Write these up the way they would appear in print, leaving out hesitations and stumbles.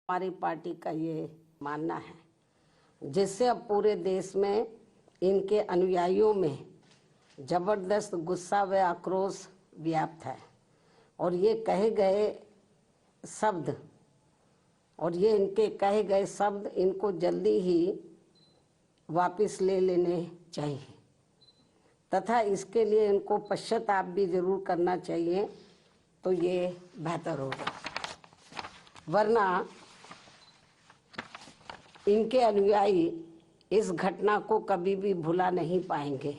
हमारी पार्टी का ये मानना है, जिससे अब पूरे देश में इनके अनुयायियों में जबरदस्त गुस्सा व आक्रोश व्याप्त है और ये कहे गए शब्द इनको जल्दी ही वापस ले लेने चाहिए तथा इसके लिए इनको पश्चाताप भी जरूर करना चाहिए, तो ये बेहतर होगा। वरना इनके अनुयायी इस घटना को कभी भी भुला नहीं पाएंगे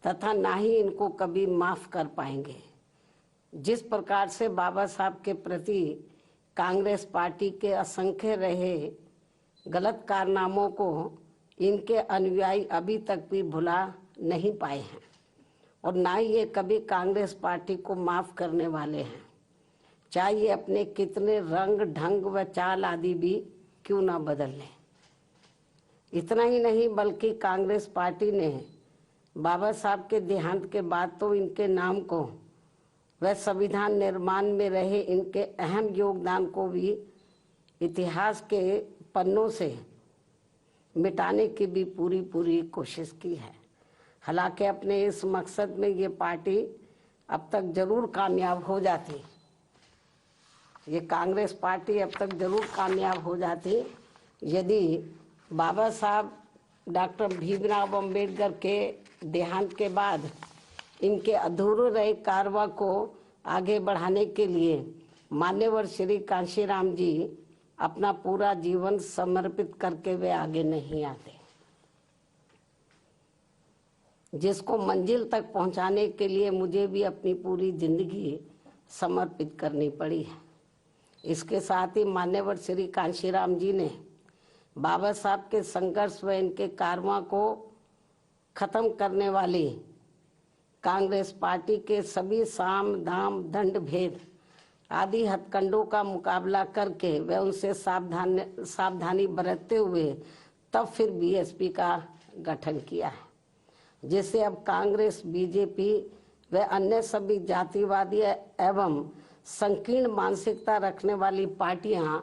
तथा ना ही इनको कभी माफ कर पाएंगे। जिस प्रकार से बाबा साहब के प्रति कांग्रेस पार्टी के असंख्य रहे गलत कारनामों को इनके अनुयायी अभी तक भी भुला नहीं पाए हैं और ना ही ये कभी कांग्रेस पार्टी को माफ करने वाले हैं, चाहे ये अपने कितने रंग ढंग व चाल आदि भी क्यों ना बदल लें। इतना ही नहीं बल्कि कांग्रेस पार्टी ने बाबा साहब के देहांत के बाद तो इनके नाम को व संविधान निर्माण में रहे इनके अहम योगदान को भी इतिहास के पन्नों से मिटाने की भी पूरी कोशिश की है। हालांकि अपने इस मकसद में ये पार्टी अब तक जरूर कामयाब हो जाती, ये कांग्रेस पार्टी अब तक जरूर कामयाब हो जाती यदि बाबा साहब डॉक्टर भीमराव अंबेडकर के देहांत के बाद इनके अधूरे रहे कारवा को आगे बढ़ाने के लिए मान्यवर श्री कांशीराम जी अपना पूरा जीवन समर्पित करके वे आगे नहीं आते, जिसको मंजिल तक पहुंचाने के लिए मुझे भी अपनी पूरी जिंदगी समर्पित करनी पड़ी है। इसके साथ ही मान्यवर श्री कांशीराम जी ने बाबा साहब के संघर्ष व इनके कारवां को खत्म करने वाली कांग्रेस पार्टी के सभी साम दाम दंड भेद आदि हथकंडों का मुकाबला करके व उनसे सावधानी बरतते हुए तब फिर बीएसपी का गठन किया है, जिससे अब कांग्रेस, बीजेपी व अन्य सभी जातिवादी एवं संकीर्ण मानसिकता रखने वाली पार्टियां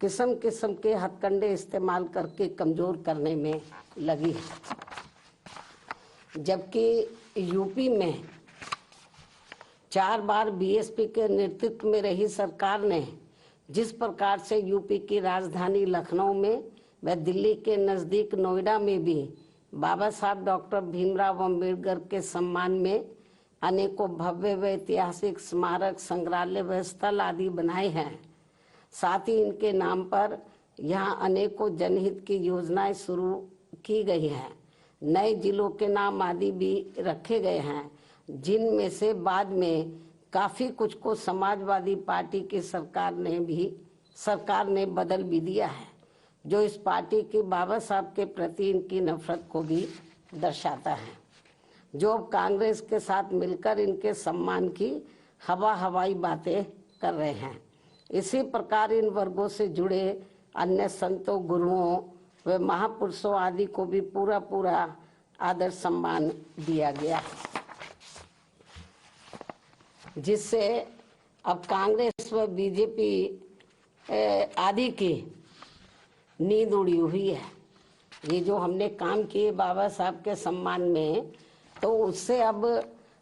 किस्म किस्म के हथकंडे इस्तेमाल करके कमजोर करने में लगी है। जबकि यूपी में 4 बार बीएसपी के नेतृत्व में रही सरकार ने जिस प्रकार से यूपी की राजधानी लखनऊ में व दिल्ली के नज़दीक नोएडा में भी बाबा साहब डॉक्टर भीमराव अंबेडकर के सम्मान में अनेकों भव्य व ऐतिहासिक स्मारक, संग्रहालय व स्थल आदि बनाए हैं, साथ ही इनके नाम पर यहाँ अनेकों जनहित की योजनाएं शुरू की गई हैं। नए जिलों के नाम आदि भी रखे गए हैं, जिनमें से बाद में काफ़ी कुछ को समाजवादी पार्टी की सरकार ने बदल भी दिया है, जो इस पार्टी की बाबा साहब के प्रति इनकी नफरत को भी दर्शाता है, जो अब कांग्रेस के साथ मिलकर इनके सम्मान की हवाई बातें कर रहे हैं। इसी प्रकार इन वर्गों से जुड़े अन्य संतों, गुरुओं व महापुरुषों आदि को भी पूरा आदर सम्मान दिया गया है, जिससे अब कांग्रेस व बीजेपी आदि की नींद उड़ी हुई है। ये जो हमने काम किए बाबा साहब के सम्मान में, तो उससे अब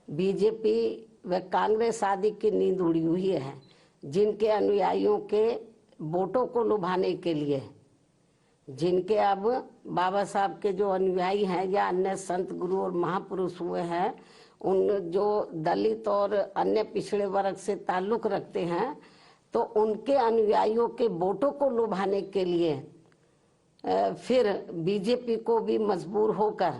बीजेपी व कांग्रेस आदि की नींद उड़ी हुई है, जिनके अनुयायियों के वोटों को लुभाने के लिए, जिनके अब बाबा साहब के जो अनुयायी हैं या अन्य संत, गुरु और महापुरुष हुए हैं, उन जो दलित और अन्य पिछड़े वर्ग से ताल्लुक रखते हैं, तो उनके अनुयायियों के वोटों को लुभाने के लिए फिर बीजेपी को भी मजबूर होकर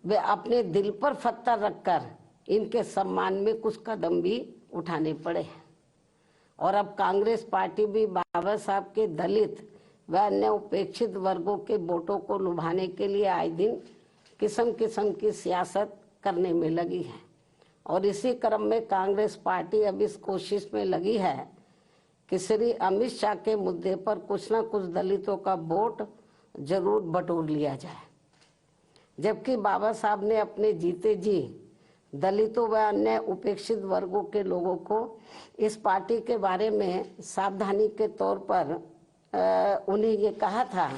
वे अपने दिल पर पत्थर रखकर इनके सम्मान में कुछ कदम भी उठाने पड़े। और अब कांग्रेस पार्टी भी बाबा साहब के दलित व अन्य उपेक्षित वर्गों के वोटों को लुभाने के लिए आए दिन किस्म किस्म की सियासत करने में लगी है। और इसी क्रम में कांग्रेस पार्टी अब इस कोशिश में लगी है कि श्री अमित शाह के मुद्दे पर कुछ न कुछ दलितों का वोट जरूर बटोर लिया जाए, जबकि बाबा साहब ने अपने जीते जी दलितों व अन्य उपेक्षित वर्गों के लोगों को इस पार्टी के बारे में सावधानी के तौर पर उन्हें ये कहा था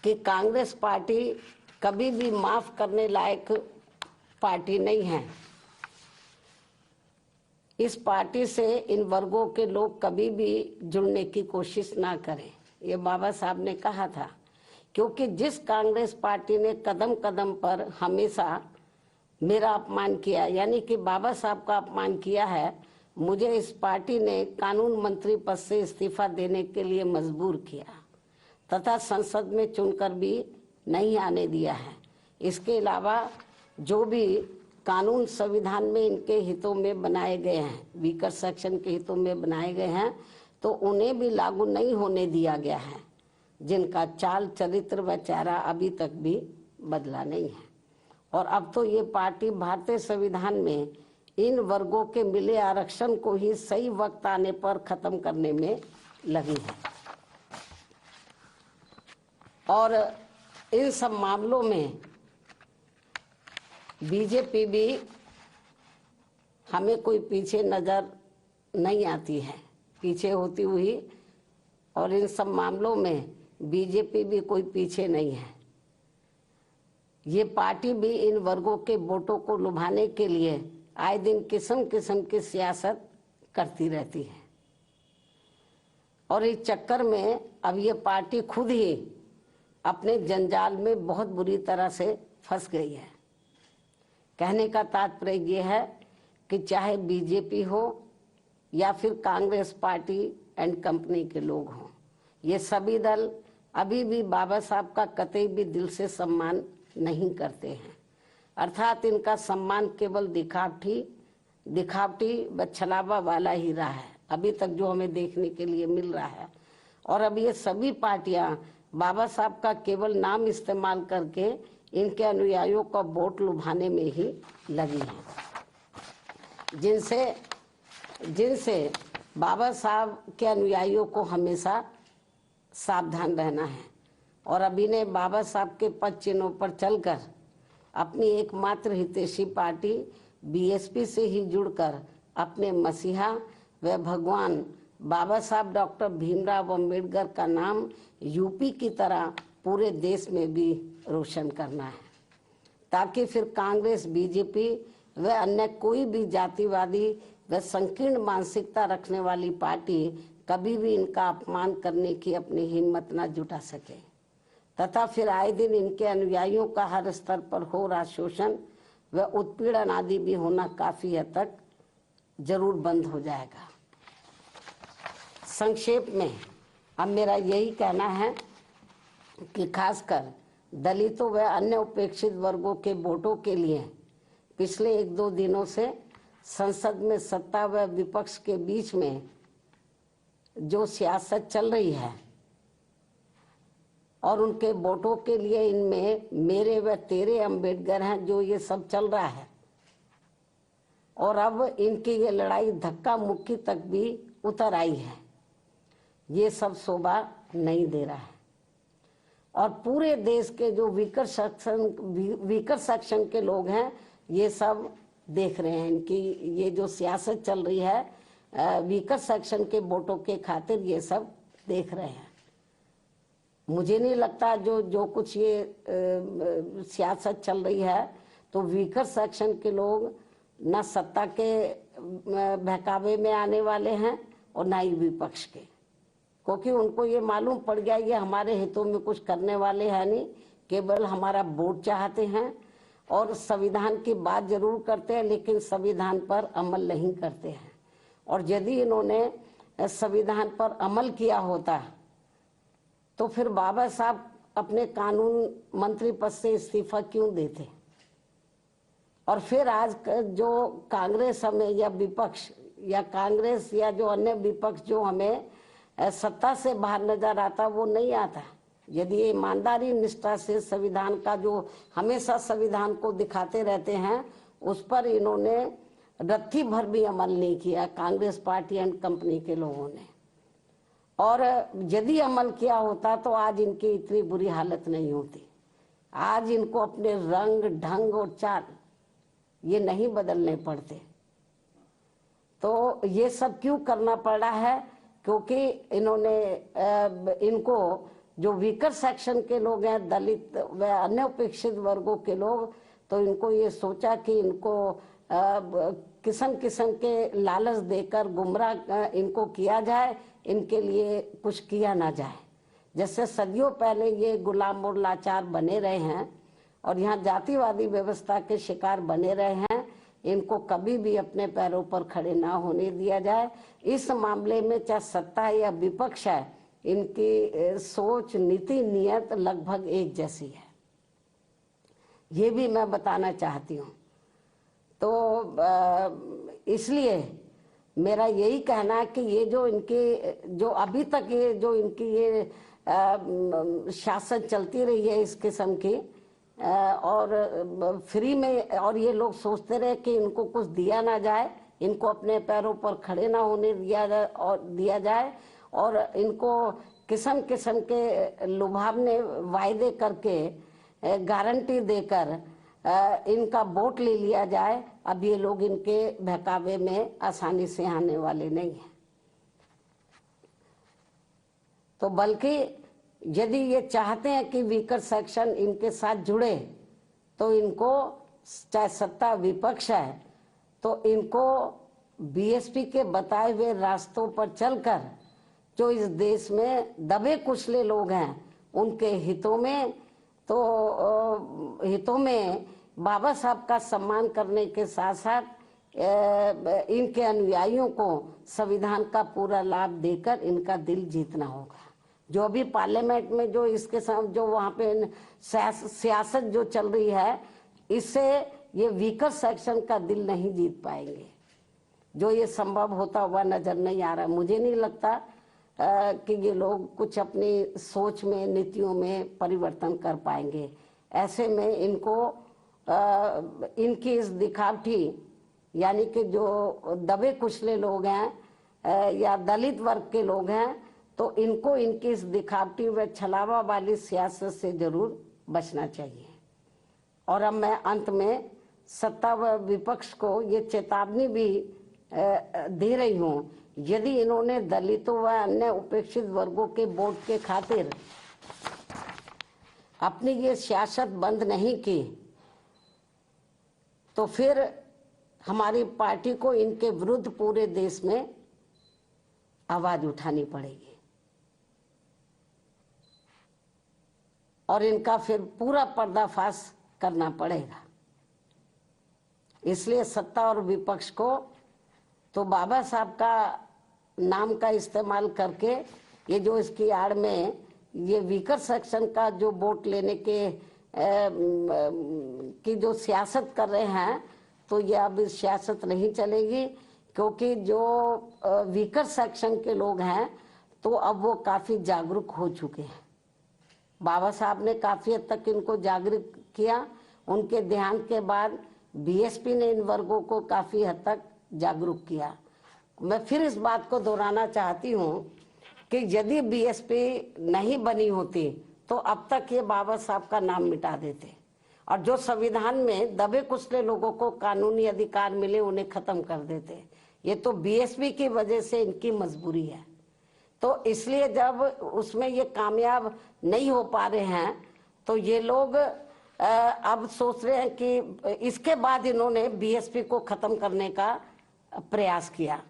कि कांग्रेस पार्टी कभी भी माफ करने लायक पार्टी नहीं है। इस पार्टी से इन वर्गों के लोग कभी भी जुड़ने की कोशिश ना करें, ये बाबा साहब ने कहा था। क्योंकि जिस कांग्रेस पार्टी ने कदम कदम पर हमेशा मेरा अपमान किया, यानी कि बाबा साहब का अपमान किया है, मुझे इस पार्टी ने कानून मंत्री पद से इस्तीफा देने के लिए मजबूर किया तथा संसद में चुनकर भी नहीं आने दिया है। इसके अलावा जो भी कानून संविधान में इनके हितों में बनाए गए हैं, वीकर सेक्शन के हितों में बनाए गए हैं, तो उन्हें भी लागू नहीं होने दिया गया है, जिनका चाल चरित्र व चेहरा अभी तक भी बदला नहीं है। और अब तो ये पार्टी भारतीय संविधान में इन वर्गों के मिले आरक्षण को ही सही वक्त आने पर खत्म करने में लगी है। और इन सब मामलों में बीजेपी भी हमें कोई पीछे नजर नहीं आती है, पीछे होती हुई, और इन सब मामलों में बीजेपी भी कोई पीछे नहीं है। ये पार्टी भी इन वर्गों के वोटों को लुभाने के लिए आए दिन किस्म किस्म की सियासत करती रहती है। और इस चक्कर में अब ये पार्टी खुद ही अपने जंजाल में बहुत बुरी तरह से फंस गई है। कहने का तात्पर्य ये है कि चाहे बीजेपी हो या फिर कांग्रेस पार्टी एंड कंपनी के लोग हों, ये सभी दल अभी भी बाबा साहब का कतई भी दिल से सम्मान नहीं करते हैं। अर्थात इनका सम्मान केवल दिखावटी व छलावा वाला ही रहा है अभी तक, जो हमें देखने के लिए मिल रहा है। और अब ये सभी पार्टियां बाबा साहब का केवल नाम इस्तेमाल करके इनके अनुयायियों का वोट लुभाने में ही लगी हैं, जिनसे बाबा साहब के अनुयायियों को हमेशा सावधान रहना है। और अभी ने बाबा साहब के पद चिन्हों पर चलकर अपनी एकमात्र हितैषी पार्टी बीएसपी से ही जुड़कर अपने मसीहा व भगवान बाबा साहब डॉक्टर भीमराव अम्बेडकर का नाम यूपी की तरह पूरे देश में भी रोशन करना है, ताकि फिर कांग्रेस, बीजेपी व अन्य कोई भी जातिवादी व संकीर्ण मानसिकता रखने वाली पार्टी कभी भी इनका अपमान करने की अपनी हिम्मत न जुटा सके, तथा फिर आए दिन इनके अनुयायियों का हर स्तर पर हो रहा शोषण व उत्पीड़न आदि भी होना काफी हद तक जरूर बंद हो जाएगा। संक्षेप में अब मेरा यही कहना है कि खासकर दलितों व अन्य उपेक्षित वर्गों के वोटों के लिए पिछले 1-2 दिनों से संसद में सत्ता व विपक्ष के बीच में जो सियासत चल रही है और उनके वोटों के लिए इनमें मेरे व तेरे अम्बेडकर हैं, जो ये सब चल रहा है, और अब इनकी ये लड़ाई धक्का मुक्की तक भी उतर आई है, ये सब शोभा नहीं दे रहा है। और पूरे देश के जो वीकर सेक्शन के लोग हैं, ये सब देख रहे हैं इनकी ये जो सियासत चल रही है वीकर सेक्शन के वोटों के खातिर, ये सब देख रहे हैं। मुझे नहीं लगता जो कुछ ये सियासत चल रही है तो वीकर सेक्शन के लोग न सत्ता के बहकावे में आने वाले हैं और न ही विपक्ष के, क्योंकि उनको ये मालूम पड़ गया ये हमारे हितों में कुछ करने वाले हैं नहीं, केवल हमारा वोट चाहते हैं और संविधान की बात जरूर करते हैं लेकिन संविधान पर अमल नहीं करते हैं। और यदि इन्होंने संविधान पर अमल किया होता तो फिर बाबा साहब अपने कानून मंत्री पद से इस्तीफा क्यों देते? और फिर आज जो कांग्रेस हमें या विपक्ष या कांग्रेस या जो अन्य विपक्ष जो हमें सत्ता से बाहर नजर आता, वो नहीं आता। यदि ये ईमानदारी निष्ठा से संविधान का जो हमेशा संविधान को दिखाते रहते हैं उस पर इन्होंने रत्ती भर भी अमल नहीं किया, कांग्रेस पार्टी एंड कंपनी के लोगों ने। और यदि अमल किया होता तो आज इनकी इतनी बुरी हालत नहीं होती। आज इनको अपने रंग ढंग और चाल ये नहीं बदलने पड़ते। तो ये सब क्यों करना पड़ा है? क्योंकि इनको जो वीकर सेक्शन के लोग हैं, दलित व अन्य उपेक्षित वर्गों के लोग, तो इनको ये सोचा कि इनको किस्म किस्म के लालच देकर गुमराह इनको किया जाए, इनके लिए कुछ किया ना जाए। जैसे सदियों पहले ये गुलाम और लाचार बने रहे हैं और यहाँ जातिवादी व्यवस्था के शिकार बने रहे हैं, इनको कभी भी अपने पैरों पर खड़े ना होने दिया जाए। इस मामले में चाहे सत्ता या विपक्ष है, इनकी सोच, नीति, नियत लगभग एक जैसी है, ये भी मैं बताना चाहती हूँ। तो इसलिए मेरा यही कहना है कि ये जो इनकी जो अभी तक ये जो इनकी ये शासन चलती रही है इस किस्म की, और फ्री में, और ये लोग सोचते रहे कि इनको कुछ दिया ना जाए, इनको अपने पैरों पर खड़े ना होने दिया जाए और इनको किस्म किस्म के लुभावने वायदे करके, गारंटी देकर इनका वोट ले लिया जाए। अब ये लोग इनके बहकावे में आसानी से आने वाले नहीं हैं। तो बल्कि यदि ये चाहते हैं कि वीकर सेक्शन इनके साथ जुड़े, तो इनको, चाहे सत्ता विपक्ष है, तो इनको बीएसपी के बताए हुए रास्तों पर चलकर जो इस देश में दबे कुचले लोग हैं, उनके हितों में बाबा साहब का सम्मान करने के साथ साथ इनके अनुयायियों को संविधान का पूरा लाभ देकर इनका दिल जीतना होगा। जो अभी पार्लियामेंट में जो इसके साथ जो वहाँ पे सियासत जो चल रही है, इससे ये वीकर सेक्शन का दिल नहीं जीत पाएंगे। जो ये संभव होता हुआ नजर नहीं आ रहा। मुझे नहीं लगता कि ये लोग कुछ अपनी सोच में, नीतियों में परिवर्तन कर पाएंगे। ऐसे में इनको इनकी इस दिखावटी, यानी कि जो दबे कुचले लोग हैं या दलित वर्ग के लोग हैं, तो इनको इनकी इस दिखावटी व छलावा वाली सियासत से जरूर बचना चाहिए। और अब मैं अंत में सत्ता व विपक्ष को ये चेतावनी भी दे रही हूँ, यदि इन्होंने दलितों व अन्य उपेक्षित वर्गों के वोट के खातिर अपनी ये सियासत बंद नहीं की, तो फिर हमारी पार्टी को इनके विरुद्ध पूरे देश में आवाज उठानी पड़ेगी और इनका फिर पूरा पर्दाफाश करना पड़ेगा। इसलिए सत्ता और विपक्ष को तो बाबा साहब का नाम का इस्तेमाल करके ये जो इसकी आड़ में ये वीकर सेक्शन का जो वोट लेने के की जो सियासत कर रहे हैं, तो ये अब इस सियासत नहीं चलेगी। क्योंकि जो वीकर सेक्शन के लोग हैं, तो अब वो काफी जागरूक हो चुके हैं। बाबा साहब ने काफी हद तक इनको जागरूक किया। उनके ध्यान के बाद बीएसपी ने इन वर्गों को काफी हद तक जागरूक किया। मैं फिर इस बात को दोहराना चाहती हूँ कि यदि बीएसपी नहीं बनी होती, तो अब तक ये बाबा साहब का नाम मिटा देते और जो संविधान में दबे कुचले लोगों को कानूनी अधिकार मिले, उन्हें खत्म कर देते। ये तो बीएसपी की वजह से इनकी मजबूरी है। तो इसलिए जब उसमें ये कामयाब नहीं हो पा रहे हैं, तो ये लोग अब सोच रहे हैं कि इसके बाद इन्होंने बीएसपी को खत्म करने का प्रयास किया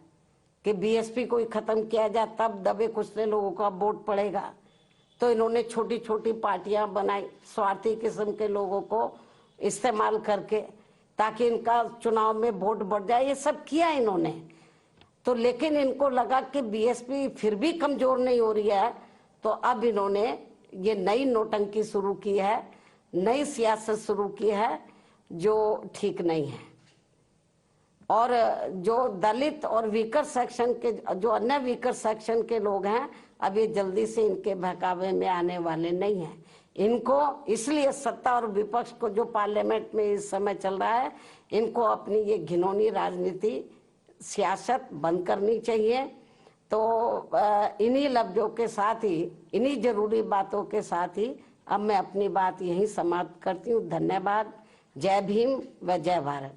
कि बीएसपी को ही खत्म किया जाए, तब दबे कुचले लोगों का वोट पड़ेगा। तो इन्होंने छोटी छोटी पार्टियां बनाई, स्वार्थी किस्म के लोगों को इस्तेमाल करके, ताकि इनका चुनाव में वोट बढ़ जाए। ये सब किया इन्होंने। तो लेकिन इनको लगा कि बीएसपी फिर भी कमजोर नहीं हो रही है, तो अब इन्होंने ये नई नौटंकी शुरू की है, नई सियासत शुरू की है, जो ठीक नहीं है। और जो दलित और वीकर सेक्शन के, जो अन्य वीकर सेक्शन के लोग हैं, अब ये जल्दी से इनके बहकावे में आने वाले नहीं हैं। इनको इसलिए सत्ता और विपक्ष को, जो पार्लियामेंट में इस समय चल रहा है, इनको अपनी ये घिनौनी राजनीति, सियासत बंद करनी चाहिए। तो इन्हीं लफ्जों के साथ ही, इन्हीं जरूरी बातों के साथ ही अब मैं अपनी बात यहीं समाप्त करती हूँ। धन्यवाद। जय भीम व जय भारत।